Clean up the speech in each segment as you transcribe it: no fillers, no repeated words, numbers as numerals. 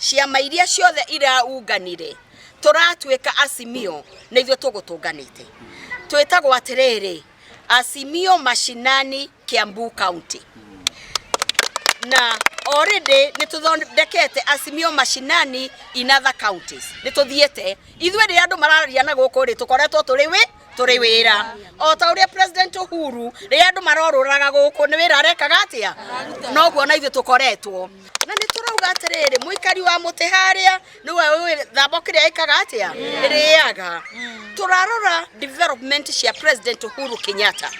ciama iria ciothe iraunganire turatuika Azimio na ithuĩ tũgũtũnganĩte twĩtagwo atirĩrĩ Azimio Mashinani Kiambu County na already nituthondekete Azimio Mashinani in other counties nituthiete ithuĩ rĩ andũ mararia na gũkũ rĩ tukoretwo turi wira o ta uria President Uhuru rĩ andũ marorũraga gũkũ nĩ wira arekaga atia noguo na ithuĩ tukoretwo na niturauga atirĩrĩ muikari wa muti haria niwe thabo kiria ikaga atia iriaga turarora development cia President Uhuru Kenyatta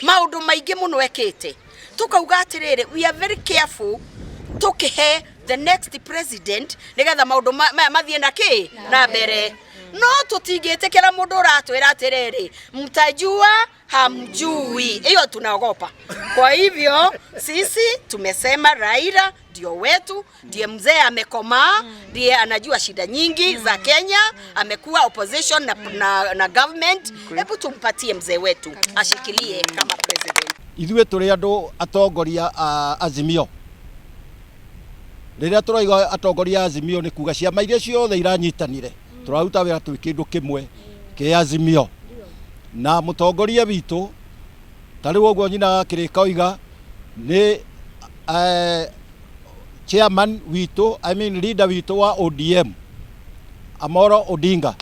maundu maingi muno ekite tukauga atirĩrĩ we are very careful tukihe the next president nigetha maundu mathie na mbere no tutingitikira mundu uratwira atirĩrĩ mtajua hamjui hiyo tunaogopa kwa hivyo sisi tumesema Raila ndio wetu ndiye mzee amekomaa ndiye anajua shida nyingi za Kenya amekuwa opposition na government hebu tumpatie mzee wetu ashikilie kama president ithuĩ tũrĩ andũ atongoria Azimio rĩrĩa tũraiga atongoria Azimio nĩ kuga ciama iria ciothe iranyitanire tũraruta wĩra twĩ kĩndũ kĩmwe kĩa Azimio na mũtongoria witũ tarĩ ũguo nyina kĩrĩka oiga nĩ chairman witũ leader witũ wa ODM Amoro Odinga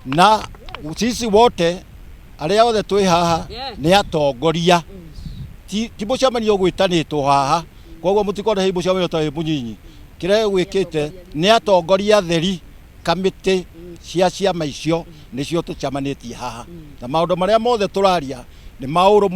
na sisi wote aria othe twĩ haha nĩ atongoria ti mũcemanio gwĩtanĩtwo haha koguo mũtikona hĩ mũcemanio ta mũnyinyi kĩrĩa gwĩkĩte nĩ atongoria theri kamĩtĩ cia ciama icio nĩcio tũcemanĩtie haha na maũndũ marĩa mothe tũraria nĩ maũndũ